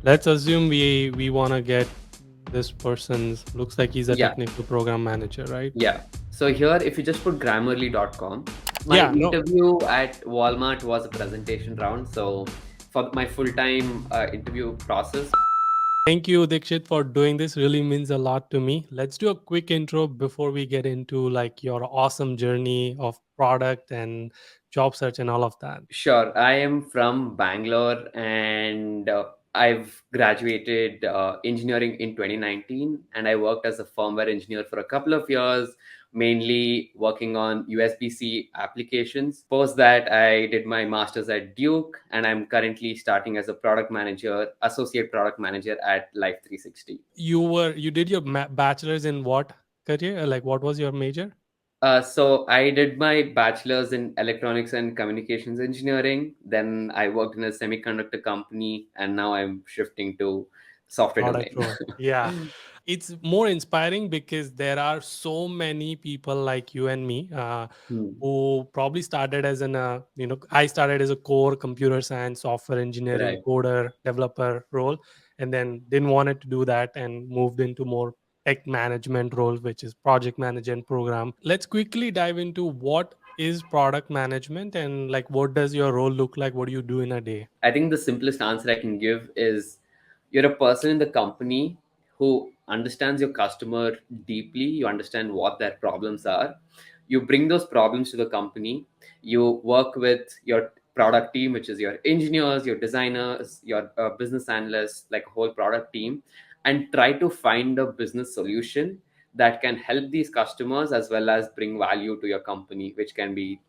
let's assume we want to get this person's, looks like he's a Yeah, technical program manager, right? yeah. So here, if you just put grammarly.com, my Yeah, no. interview at Walmart was a presentation round. So for my full-time interview process. Thank you, Deekshit, for doing this. Really means a lot to me. Let's do a quick intro before we get into like your awesome journey of product and job search and all of that. Sure. I am from Bangalore and I've graduated engineering in 2019 and I worked as a firmware engineer for a couple of years, mainly working on USB-C applications. Post that, I did my master's at Duke and I'm currently starting as a product manager, associate product manager at Life 360. You did your bachelor's in what career? Like, what was your major? So I did my bachelor's in electronics and communications engineering. Then I worked in a semiconductor company, and now I'm shifting to software Product domain. role. Yeah. It's more inspiring because there are so many people like you and me Hmm. who probably started as I started as a core computer science, software engineering, Right. coder, developer role, and then didn't want it to do that and moved into more tech management role, which is project management program. Let's quickly dive into what is product management and like what does your role look like? What do you do in a day? I think the simplest answer I can give is you're a person in the company who understands your customer deeply. You understand what their problems are. You bring those problems to the company. You work with your product team, which is your engineers, your designers, your business analysts, like a whole product team, and try to find a business solution that can help these customers as well as bring value to your company, which can be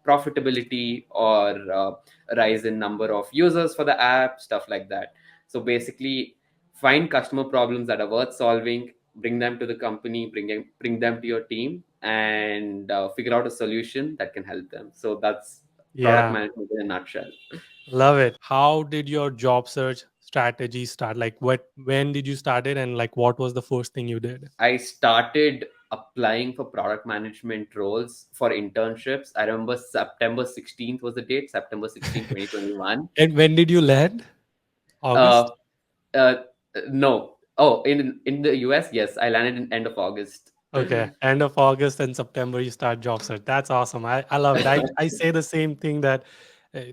profitability or rise in number of users for the app, stuff like that. So basically, find customer problems that are worth solving, bring them to the company, bring them to your team, and figure out a solution that can help them. So that's product Yeah. management in a nutshell. Love it. How did your job search strategy start? Like when did you start it and like what was the first thing you did? I started applying for product management roles for internships. I remember September 16th was the date, September 16th, 2021. And when did you land? Uh, August? uh, no. Oh, in the US, yes, I landed in end of August. Okay. End of August and September you start job search. That's awesome. I love it. I say the same thing that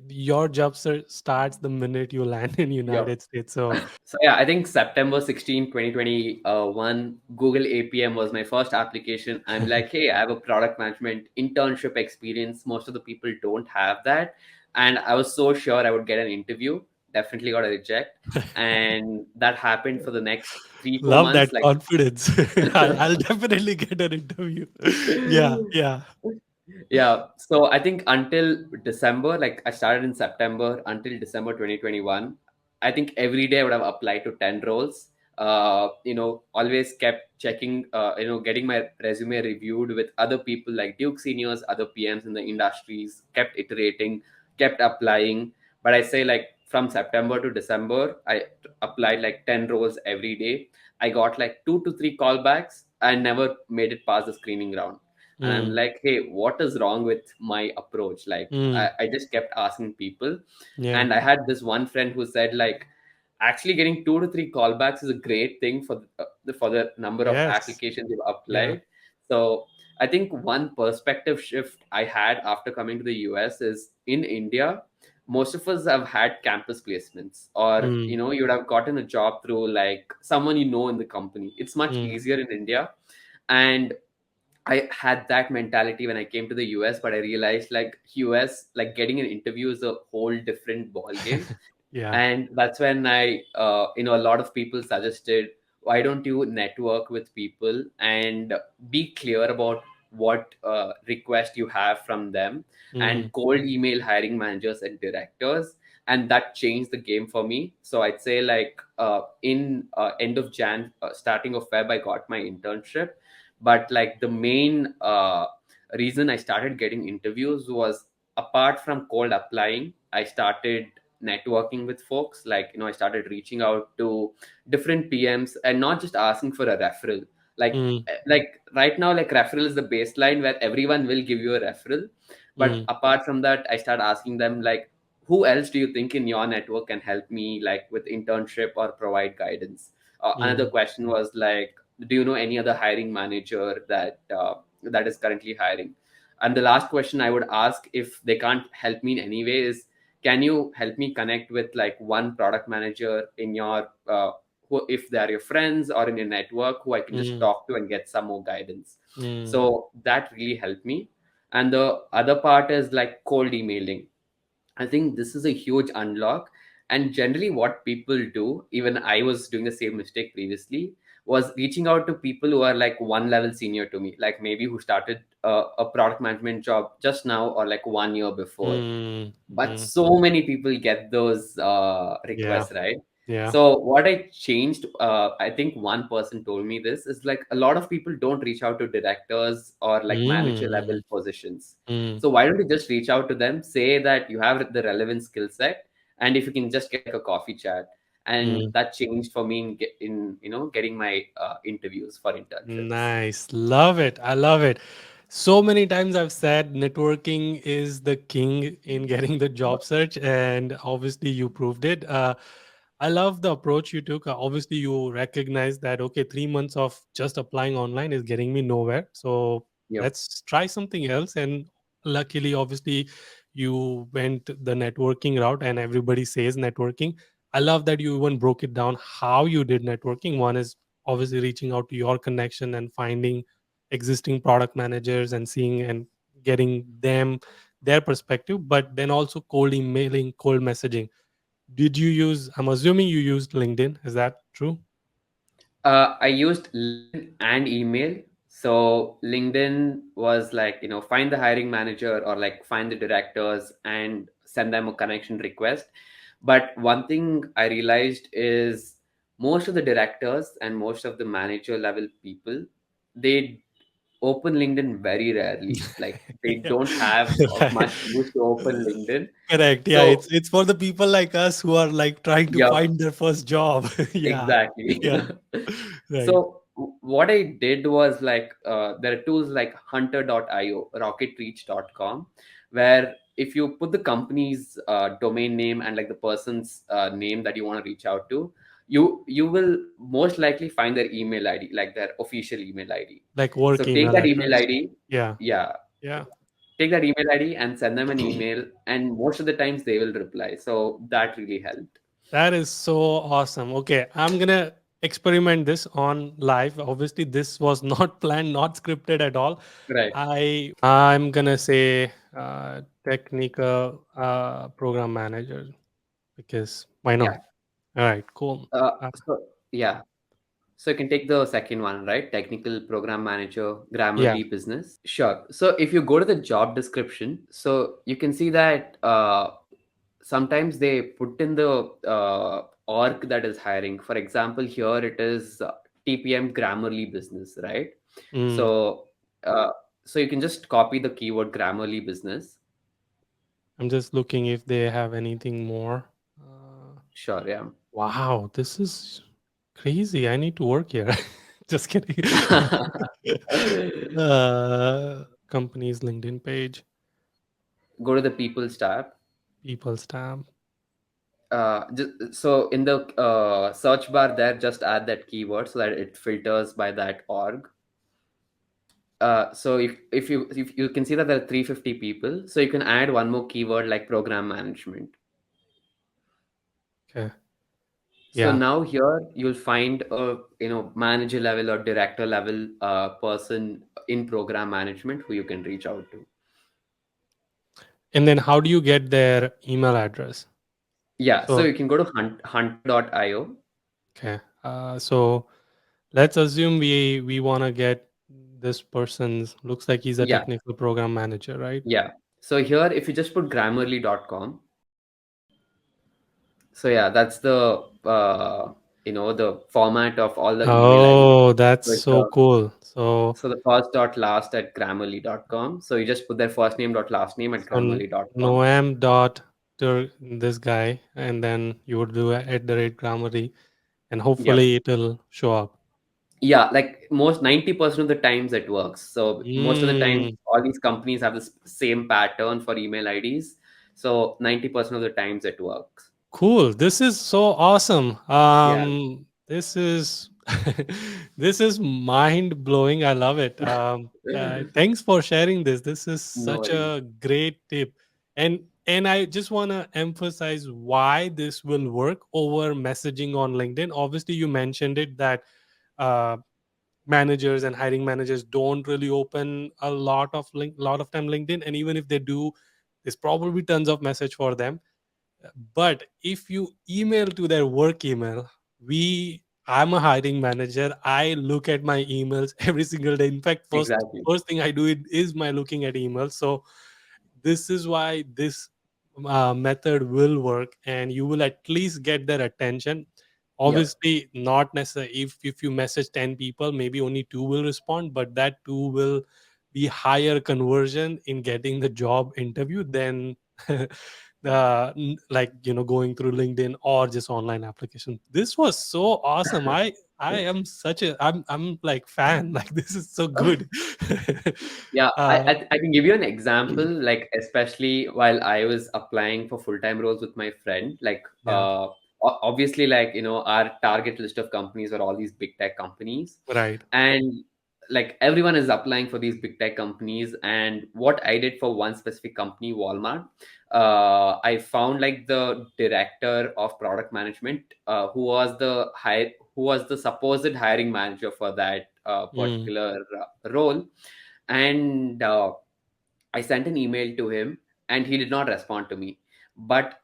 your job search starts the minute you land in Yep. United States. So So yeah, I think September 16, 2021, Google APM was my first application. I'm like, hey, I have a product management internship experience. Most of the people don't have that. And I was so sure I would get an interview. Definitely got a reject. And that happened for the next 3, 4 love months. that Like confidence. I'll definitely get an interview. Yeah, yeah. yeah. So I think until December, like I started in September until December 2021, I think every day I would have applied to 10 roles. Always kept checking, getting my resume reviewed with other people like Duke seniors, other PMs in the industries, kept iterating, kept applying. But I say like from September to December, I applied like 10 roles every day. I got like 2 to 3 callbacks. I never made it past the screening round, and I'm Mm, like, hey, what is wrong with my approach? Like mm, I just kept asking people, yeah. and I had this one friend who said like actually getting 2 to 3 callbacks is a great thing for the number of Yes. applications you've Yeah. applied. So I think one perspective shift I had after coming to the US is in India, most of us have had campus placements, or Mm, you would have gotten a job through like someone in the company. It's much mm, easier in India. And I had that mentality when I came to the US, but I realized like US, like getting an interview is a whole different ball game. yeah. And that's when a lot of people suggested, why don't you network with people and be clear about what request you have from them, Mm, and cold email hiring managers and directors. And that changed the game for me. So I'd say like in end of Jan, starting of Feb, I got my internship. But like the main reason I started getting interviews was, apart from cold applying, I started networking with folks. Like I started reaching out to different PMs and not just asking for a referral. mm, Like right now, like referral is the baseline where everyone will give you a referral. But mm, apart from that, I start asking them like, who else do you think in your network can help me like with internship or provide guidance? Another Mm, question was like, do you know any other hiring manager that is currently hiring? And the last question I would ask, if they can't help me in any way, is can you help me connect with like one product manager in your who, if they are your friends or in your network, who I can just mm, talk to and get some more guidance. mm, So that really helped me. And the other part is like cold emailing. I think this is a huge unlock. And generally, what people do, even I was doing the same mistake previously, was reaching out to people who are like one level senior to me, like maybe who started a product management job just now or like 1 year before. mm, But mm. so many people get those Yeah, requests, right? yeah. So what I changed, I think one person told me this, is like a lot of people don't reach out to directors or like manager level Mm, positions. mm, So why don't you just reach out to them, say that you have the relevant skill set, and if you can just get like a coffee chat. And mm. that changed for me in getting my interviews for internships. Nice. Love it. I love it. So many times I've said networking is the king in getting the job search, and obviously you proved it. I love the approach you took. Obviously, you recognize that, okay, 3 months of just applying online is getting me nowhere. So Yep. let's try something else. And luckily, obviously, you went the networking route, and everybody says networking. I love that you even broke it down how you did networking. One is obviously reaching out to your connection and finding existing product managers and seeing and getting them their perspective, but then also cold emailing, cold messaging. Did you use, I'm assuming you used LinkedIn, is that true? I used LinkedIn and email. So LinkedIn was like, find the hiring manager or like find the directors and send them a connection request. But one thing I realized is most of the directors and most of the manager level people, they open LinkedIn very rarely. Like they Yeah. don't have Right. much use to open LinkedIn. Correct. Yeah, So it's for the people like us who are like trying to yeah, find their first job. Yeah. exactly. Yeah. Right. So what I did was like there are tools like hunter.io, rocketreach.com, where if you put the company's domain name and like the person's name that you want to reach out to, you will most likely find their email ID, like their official email ID. Like So work take email that email address. ID, Yeah. yeah, Yeah. take that email ID and send them an email, and most of the times they will reply. So that really helped. That is so awesome. Okay, I'm gonna experiment this on live. Obviously, this was not planned, not scripted at all. Right. I'm gonna say technical program manager because why Yeah. not? All right, cool. So yeah. So you can take the second one, right? Technical program manager, Yeah. Grammarly business. Sure. So if you go to the job description, so you can see that sometimes they put in the org that is hiring. For example, here it is TPM Grammarly business, right? Mm, So uh, so you can just copy the keyword Grammarly business. I'm just looking if they have anything more. Uh, Sure, yeah. wow, this is crazy. I need to work here. Just kidding. Company's LinkedIn page, Go to the people's tab. people's tab. So in the search bar there, just add that keyword so that it filters by that org. So if you can see that there are 350 people, so you can add one more keyword like program management. Okay. So Yeah. now here you'll find a manager level or director level person in program management who you can reach out to. And then how do you get their email address? Yeah, so So, you can go to hunter.io. okay. So let's assume we want to get this person's, looks like he's a Yeah, technical program manager, right? yeah. So here if you just put grammarly.com. So yeah, that's the the format of all the email ID. Oh, that's So it's so cool. So, so the first dot last at grammarly.com. So you just put their first name dot last name at so grammarly.com. Noam dot this guy, and then you would do at the rate Grammarly, and Yep. hopefully it'll show up. Yeah, like most 90% of the times it works. So most of the time, Mm, all these companies have the same pattern for email IDs. So 90% of the times it works. Cool. This is so awesome. Yeah. This is this is mind blowing. I love it. Thanks for sharing this. This is No such worries. a great tip, and I just want to emphasize why this will work over messaging on LinkedIn. Obviously, you mentioned it that uh, managers and hiring managers don't really open a lot of time LinkedIn, and even if they do, there's probably tons of message for them. But if you email to their work email, I'm a hiring manager. I look at my emails every single day. In fact, Exactly. first thing I do it is my looking at emails. So this is why this method will work, and you will at least get their attention. Yep. Obviously, not necessarily if you message 10 people, maybe only two will respond, but that two will be higher conversion in getting the job interview than like going through LinkedIn or just online application. This was so awesome. I am such a I'm like fan. Like this is so good. Yeah, uh I can give you an example, like especially while I was applying for full-time roles with my friend, like yeah, obviously, like our target list of companies are all these big tech companies, right. and like everyone is applying for these big tech companies. And what I did for one specific company, Walmart, I found like the director of product management, who was the supposed hiring manager for that Mm, particular role. And I sent an email to him, and he did not respond to me. But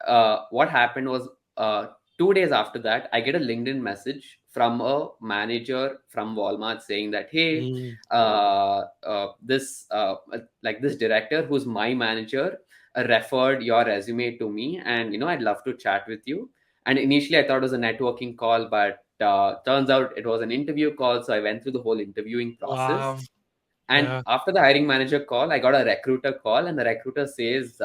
what happened was, 2 days after that, I get a LinkedIn message from a manager from Walmart saying that, hey, mm, this like this director who's my manager referred your resume to me, and I'd love to chat with you. And initially, I thought it was a networking call, but turns out it was an interview call. So I went through the whole interviewing process, wow. and Yeah. after the hiring manager call, I got a recruiter call, and the recruiter says,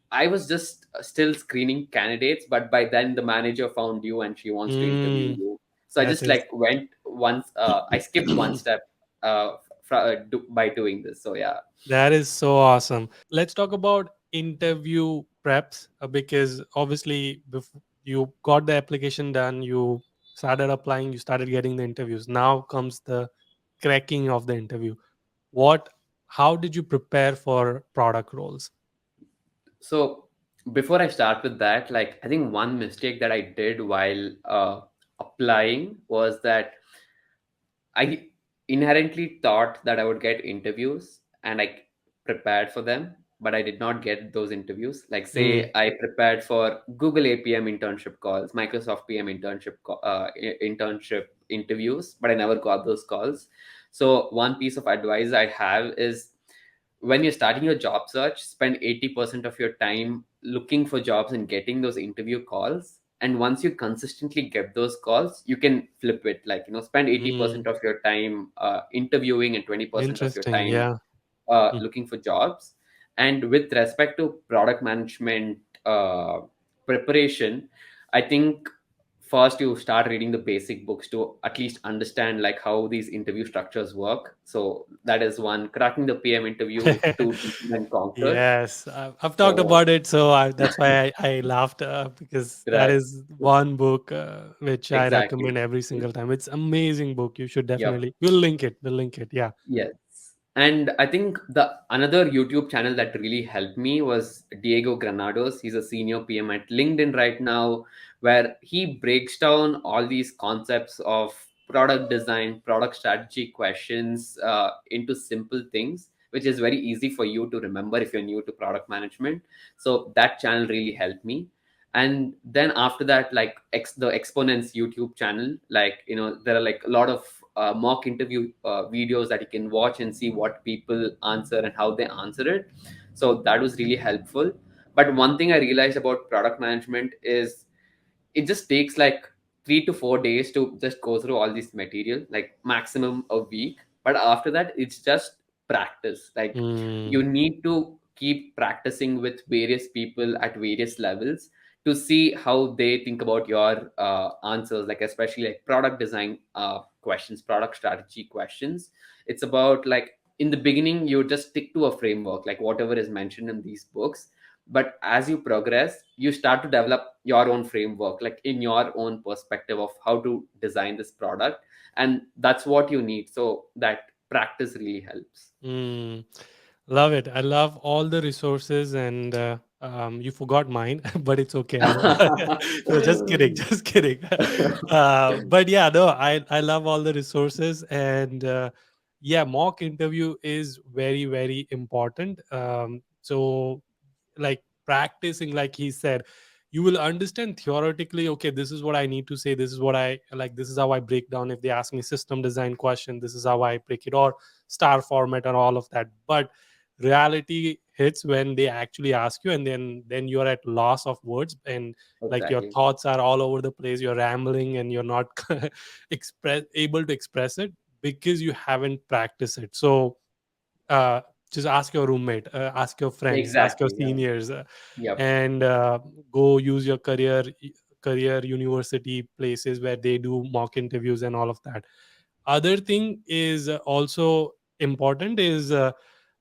I was just still screening candidates, but by then the manager found you and she wants to interview Mm, you. So I that just is like went once, I skipped one step by doing this. So yeah. that is so awesome. Let's talk about interview preps, because obviously you got the application done, you started applying, you started getting the interviews. Now comes the cracking of the interview. What How did you prepare for product roles? So before I start with that, like I think one mistake that I did while applying was that I inherently thought that I would get interviews, and I prepared for them, but I did not get those interviews. Like, Mm, say, I prepared for Google APM internship calls, Microsoft PM internship interviews, but I never got those calls. So, one piece of advice I have is, when you're starting your job search, spend 80% of your time looking for jobs and getting those interview calls. And once you consistently get those calls, you can flip it. Like, spend 80% mm, of your time interviewing and 20% of your interesting. time Yeah. Mm. looking for jobs. And with respect to product management preparation, I think first you start reading the basic books to at least understand like how these interview structures work. So that is one, cracking the PM interview, to and conquer. Yes, I've talked So about it, so that's why I laughed, because that right, is one book which I exactly. recommend every single time. It's amazing book. You should Yep. definitely. We'll link it. We'll link it. Yeah. Yes. And I think the another YouTube channel that really helped me was Diego Granados. He's a senior PM at LinkedIn right now, where he breaks down all these concepts of product design, product strategy questions into simple things, which is very easy for you to remember if you're new to product management. So that channel really helped me. And then after that, like the Exponents YouTube channel, like there are like a lot of mock interview videos that you can watch and see what people answer and how they answer it. So that was really helpful. But one thing I realized about product management is it just takes like 3 to 4 days to just go through all this material, like maximum a week. But after that, it's just practice. Like, you Mm, need to keep practicing with various people at various levels to see how they think about your answers, like especially like product design questions, product strategy questions. It's about like, in the beginning you just stick to a framework, like whatever is mentioned in these books. But as you progress, you start to develop your own framework, like in your own perspective of how to design this product, and that's what you need. So that practice really helps. Mm, love it. I love all the resources, and you forgot mine, but it's okay. No, just kidding, just kidding. But yeah, no, I love all the resources, and yeah, mock interview is very very important. So like practicing, like he said, you will understand theoretically, okay, this is what I need to say, this is what I like, this is how I break down. If they ask me system design question, this is how I break it, or star format and all of that. But reality hits when they actually ask you, and then you're at loss of words, and like your Exactly. thoughts are all over the place, you're rambling, and you're not express able to express it because you haven't practiced it. So uh, just ask your roommate, ask your friends, ask your Exactly. Yeah. seniors, Yep. and go use your career university places where they do mock interviews and all of that. Other thing is also important is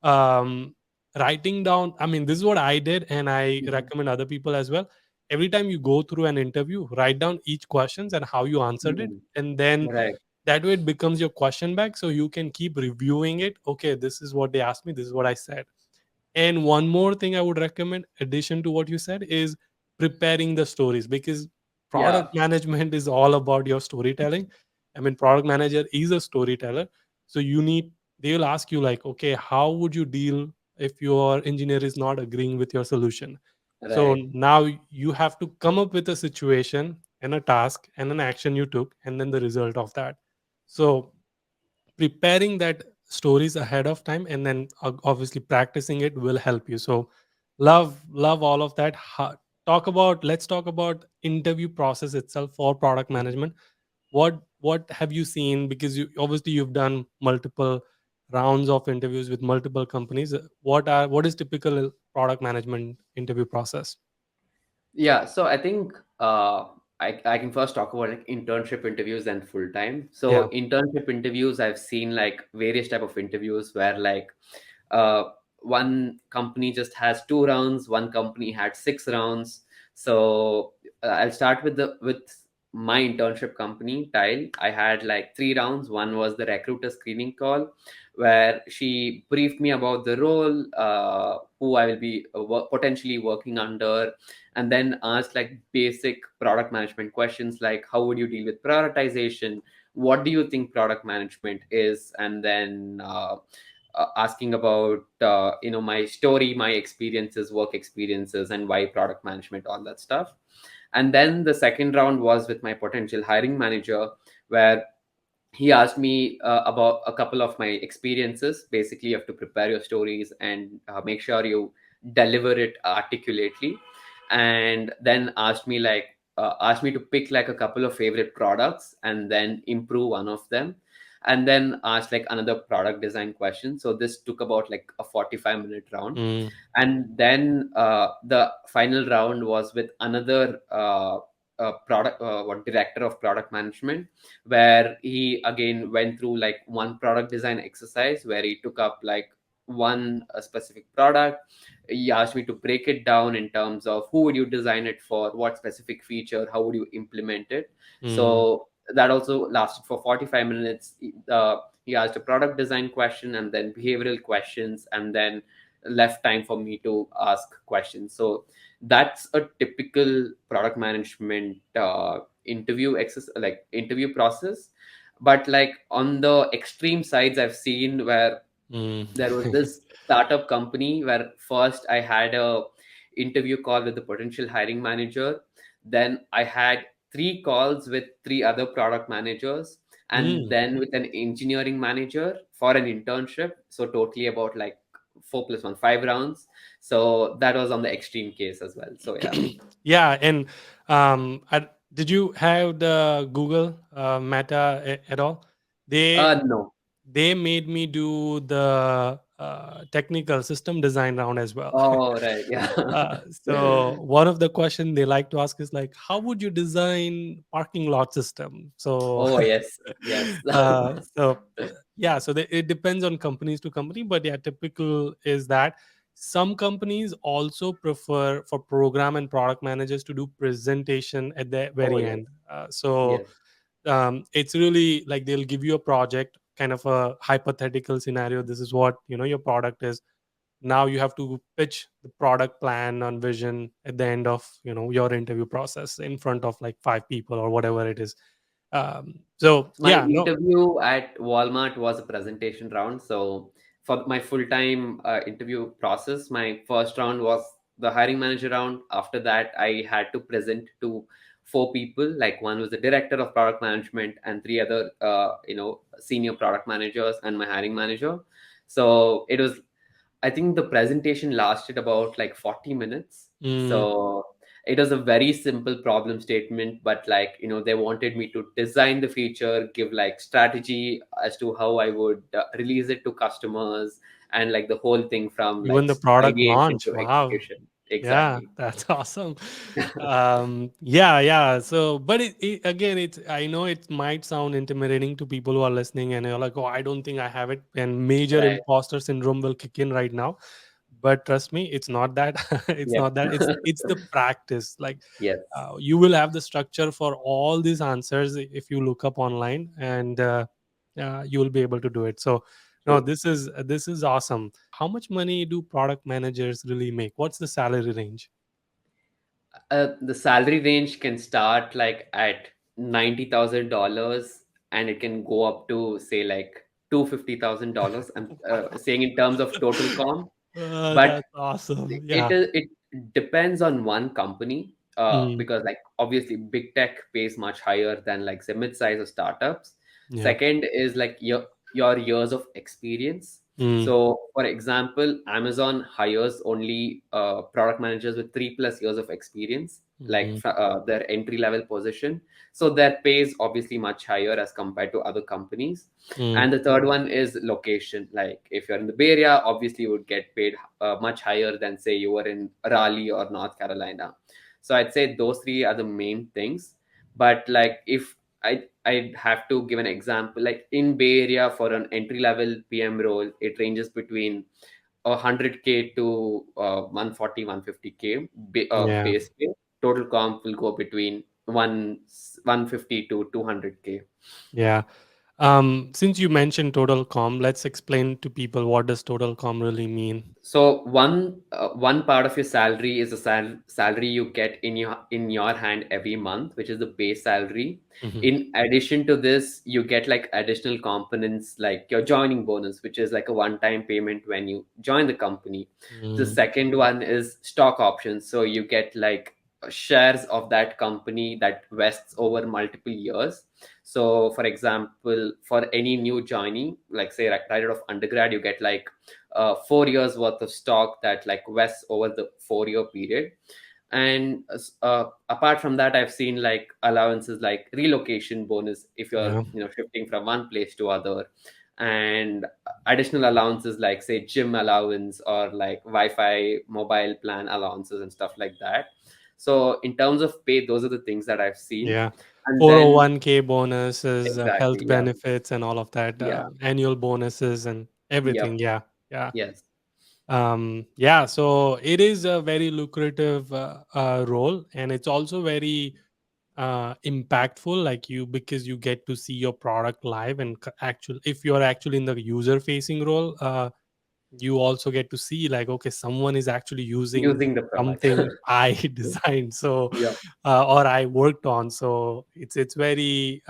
um, writing down. I mean, this is what I did, and I Mhm. recommend other people as well. Every time you go through an interview, write down each questions and how you answered it, Mm. and then Right. that way it becomes your question bank, so you can keep reviewing it. Okay, this is what they asked me, this is what I said. And one more thing I would recommend, addition to what you said, is preparing the stories, because Yeah. product management is all about your storytelling. I mean, product manager is a storyteller. So you need, they will ask you like, okay, how would you deal if your engineer is not agreeing with your solution? So Right. now you have to come up with a situation and a task and an action you took, and then the result of that. So preparing that stories ahead of time, and then obviously practicing it will help you. So love all of that. Talk about, let's talk about interview process itself for product Mhm. management. What have you seen, because you obviously you've done multiple rounds of interviews with multiple companies. What is typical product management interview process? Yeah, so I think I can first talk about like internship interviews and full time. Yeah. So internship interviews, I've seen like various type of interviews where like uh, one company just has 2 rounds, one company had 6 rounds. So I'll start with the with my internship company Tile. I had like 3 rounds. One was the recruiter screening call, where she briefed me about the role, who I will be potentially working under, and then asked like basic product management questions like how would you deal with prioritization, what do you think product management is, and then asking about my story, my experiences, work experiences, and why product management, all that stuff. And then the second round was with my potential hiring manager, where he asked me about a couple of my experiences. Basically, you have to prepare your stories and make sure you deliver it articulately, and then asked me to pick like a couple of favorite products and then improve one of them, and then asked like another product design question. So this took about like a 45-minute round. Mm, And then the final round was with another product what director of product management, where he again went through like one product design exercise where he took up like one specific product. He asked me to break it down in terms of who would you design it for, what specific feature, how would you implement it. mm, So that also lasted for 45 minutes. He asked a product design question and then behavioral questions, and then left time for me to ask questions. So that's a typical product management interview process. But like on the extreme sides, I've seen where mm. there was this startup company where first I had a interview call with the potential hiring manager, then I had 3 calls with 3 other product managers, and Mm. then with an engineering manager for an internship. So totally about like 4 plus 1, 5 rounds. So that was on the extreme case as well. So yeah. Yeah, and did you have the Google Meta at all? They No. they made me do the technical system design round as well. Oh, right. Yeah. So one of the question they like to ask is like, how would you design parking lot system? So Oh, yes. Yes. so yeah, so it depends on companies to company, but yeah, typical is that. some companies also prefer for program and product managers to do presentation at the Oh very yes, end. So yes. it's really like they'll give you a project, kind of a hypothetical scenario. This is what your product is. Now you have to pitch the product plan and vision at the end of your interview process in front of like five people or whatever it is. So So my yeah, no. interview at Walmart was a presentation round. So for my full-time interview process, my first round was the hiring manager round. After that, I had to present to four people. Like one was the director of product management and three other, senior product managers and my hiring manager. So it was, I think the presentation lasted about like 40 minutes. Mm, So it was a very simple problem statement, but like, they wanted me to design the feature, give like strategy as to how I would release it to customers, and like the whole thing from even like the product ideation launch, to wow. execution. Yeah, Exactly. that's awesome. Yeah. So, but again, it's, I know it might sound intimidating to people who are listening, and you're like, oh, I don't think I have it, and major Right. imposter syndrome will kick in right now. But trust me, it's not that. It's Yep. not that. It's the practice. Like, Yes. you will have the structure for all these answers if you look up online, and you will be able to do it. So, no, True. this is awesome. How much money do product managers really make? What's the salary range? The salary range can start like at $90,000, and it can go up to say like $250,000. I'm saying in terms of total comp, but That's awesome. it Yeah. it depends on one company, Mm, because like obviously big tech pays much higher than like say mid-size or startups. yeah. Second is like your years of experience. Mm, So for example, Amazon hires only product managers with 3+ years of experience, like mhm, their entry level position. So their pay is obviously much higher as compared to other companies. mm, And the third one is location. Like if you're in the Bay Area, obviously you would get paid much higher than say you were in Raleigh or North Carolina. So I'd say those three are the main things. But like if I'd have to give an example, like in Bay Area for an entry level PM role, it ranges between 100K to 140, 150K yeah. base pay. Total comp will go between 150 to 200K. Yeah. Since you mentioned total com, let's explain to people what does total com really mean. So one part of your salary is a salary you get in your hand every month, which is the base salary. Mhm, In addition to this, you get like additional components like your joining bonus, which is like a one-time payment when you join the company. The mm, second one is stock options, so you get like shares of that company that vests over multiple years. So for example, for any new joining, like say right out of undergrad, you get like 4 years worth of stock that like vests over the 4 year period. And apart from that, I've seen like allowances like relocation bonus if you're yeah. shifting from one place to other, and additional allowances like say gym allowance or like wi-fi mobile plan allowances and stuff like that. So in terms of pay, those are the things that I've seen. Yeah. And then 401k bonuses, exactly, health yeah, benefits, and all of that, yeah, annual bonuses, and everything. yep, Yeah. Yeah. yes. Yeah. So it is a very lucrative role, and it's also very impactful, like you, because you get to see your product live and actual, if you're actually in the user facing role, you also get to see like, okay, someone is actually using Using the product. something I designed, so Yeah, or I worked on. So it's very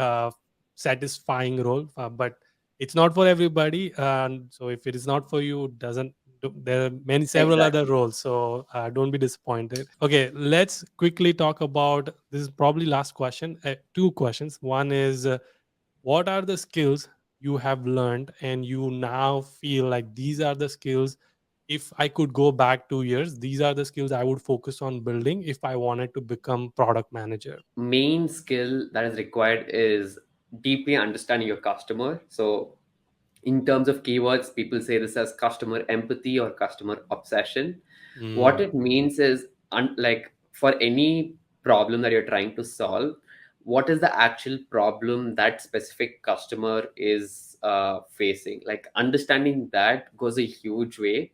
satisfying role, but it's not for everybody. And so if it is not for you, doesn't there are many several other exactly. roles, so don't be disappointed. Okay, let's quickly talk about this. Is probably last question. Two questions. One is, what are the skills you have learned and you now feel like these are the skills, if I could go back 2 years, these are the skills I would focus on building if I wanted to become product manager? Main skill that is required is deeply understanding your customer. So in terms of keywords, people say this as customer empathy or customer obsession. What Mm, it means is like for any problem that you're trying to solve, what is the actual problem that specific customer is facing? Like understanding that goes a huge way.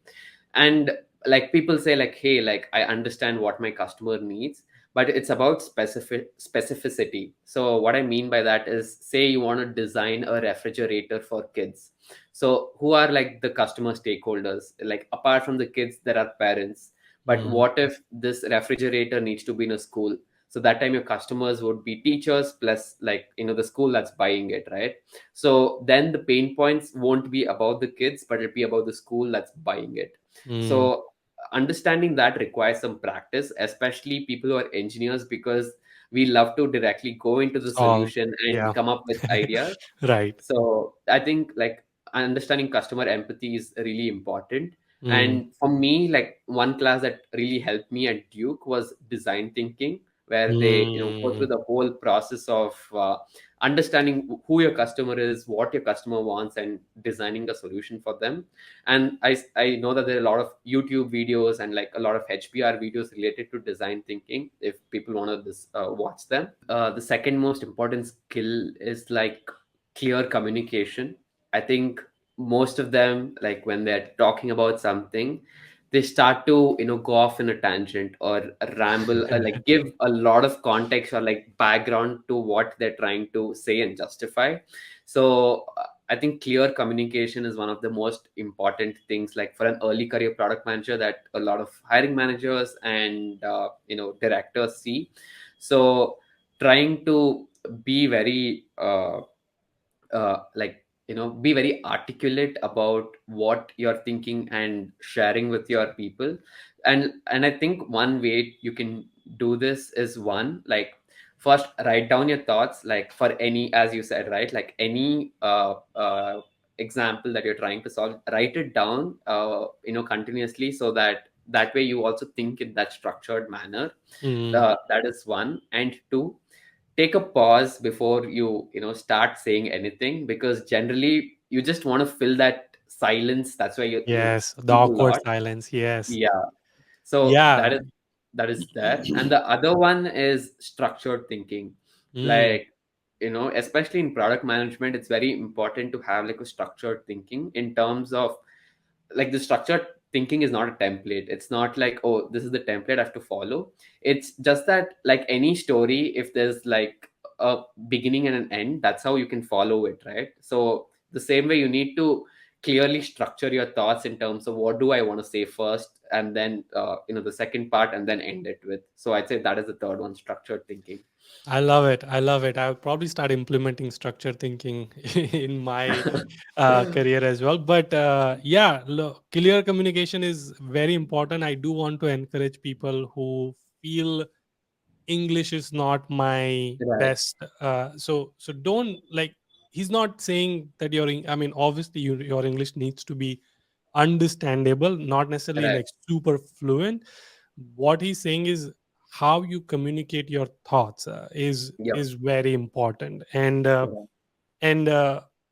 And like people say like, hey, like I understand what my customer needs, but it's about specificity. So what I mean by that is, say you want to design a refrigerator for kids. So who are like the customer stakeholders? Like apart from the kids, there are parents. But Mm, what if this refrigerator needs to be in a school? So that time your customers would be teachers plus, like, the school that's buying it, right? So then the pain points won't be about the kids, but it'll be about the school that's buying it. mm. So understanding that requires some practice, especially people who are engineers, because we love to directly go into the Solve. solution and Yeah. come up with ideas. Right. So I think like understanding customer empathy is really important. Mm, And for me, like one class that really helped me at Duke was design thinking, where they go mm. through the whole process of understanding who your customer is, what your customer wants, and designing a solution for them. And I know that there are a lot of YouTube videos and like a lot of HBR videos related to design thinking if people want to watch them. The second most important skill is like clear communication. I think most of them, like when they're talking about something, they start to go off in a tangent or ramble, or like give a lot of context or like background to what they're trying to say and justify. So I think clear communication is one of the most important things, like for an early career product manager, that a lot of hiring managers and directors see. So trying to be very be very articulate about what you're thinking and sharing with your people. And I think one way you can do this is, one, like first write down your thoughts, like for any, as you said, right, like any example that you're trying to solve, write it down continuously, so that way you also think in that structured manner. Mm. That is one. And two, take a pause before you start saying anything, because generally you just want to fill that silence. That's why you Yes, the speak a awkward lot. silence. Yes. Yeah. So Yeah. that is there. And the other one is structured thinking. Mm, Like, especially in product management, it's very important to have like a structured thinking, in terms of like the structured thinking is not a template. It's not like, oh, this is the template I have to follow. It's just that, like any story, if there's like a beginning and an end, that's how you can follow it, right? So the same way, you need to clearly structure your thoughts in terms of what do I want to say first, and then the second part, and then end it with. So I'd say that is the third one, structured thinking. I love it. I love it. I would probably start implementing structured thinking in my career as well. But yeah, look, clear communication is very important. I do want to encourage people who feel English is not my Right. best. So don't like. He's not saying that I mean, obviously, your English needs to be understandable, not necessarily Right. like super fluent. What he's saying is how you communicate your thoughts Yep. is very important, Right. and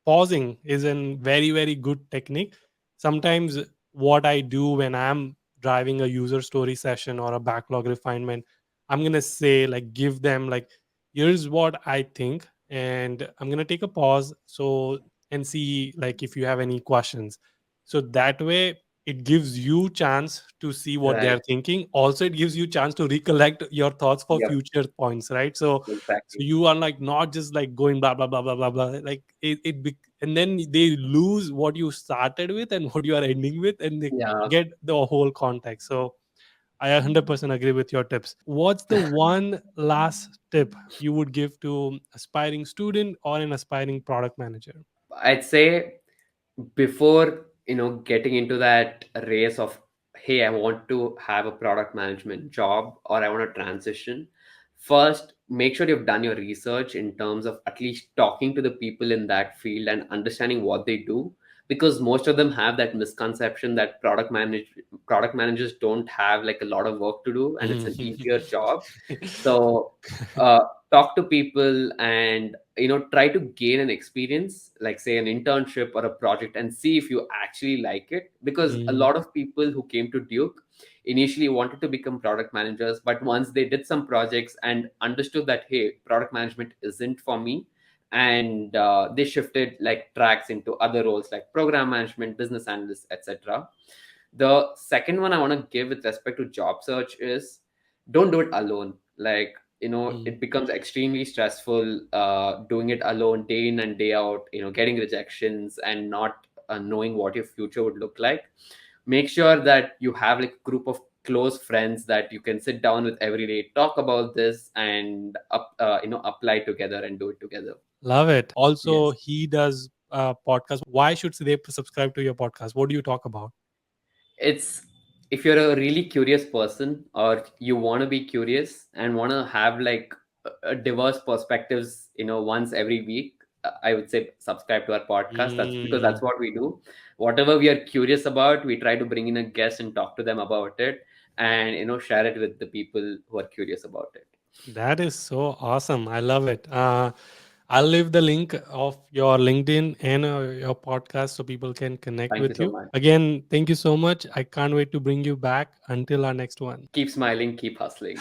pausing is a very very good technique. Sometimes what I do when I'm driving a user story session or a backlog refinement, I'm gonna say, like, give them like, here's what I think, and I'm gonna take a pause, so and see like if you have any questions. So that way it gives you chance to see what Right. they're thinking. Also it gives you chance to recollect your thoughts for Yep. future points, right? So Exactly. you are like not just like going blah blah blah blah blah blah, like and then they lose what you started with and what you are ending with, and they Yeah. get the whole context. So I 100% agree with your tips. What's the one last tip you would give to aspiring student or an aspiring product manager? I'd say, before getting into that race of, hey, I want to have a product management job or I want to transition, first make sure you've done your research in terms of at least talking to the people in that field and understanding what they do, because most of them have that misconception that product managers don't have like a lot of work to do and it's an easier job. So uh, talk to people and try to gain an experience, like say an internship or a project, and see if you actually like it, because a Mm, lot of people who came to Duke initially wanted to become product managers, but once they did some projects and understood that, hey, product management isn't for me, and they shifted like tracks into other roles like program management, business analyst, etc. The second one I want to give with respect to job search is don't do it alone. Like, Mm. it becomes extremely stressful doing it alone day in and day out, getting rejections and not knowing what your future would look like. Make sure that you have like a group of close friends that you can sit down with every day, talk about this, and apply together and do it together. Love it. Also, Yes. he does podcast. Why should they subscribe to your podcast? What do you talk about? It's, if you're a really curious person or you want to be curious and want to have like a diverse perspectives, once every week, I would say subscribe to our podcast. That's because Mm, that's what we do. Whatever we are curious about, we try to bring in a guest and talk to them about it, and share it with the people who are curious about it. that is so awesome. I love it. I'll leave the link of your LinkedIn and your podcast so people can connect Thank you with so you. much. Again, thank you so much. I can't wait to bring you back until our next one. Keep smiling, keep hustling.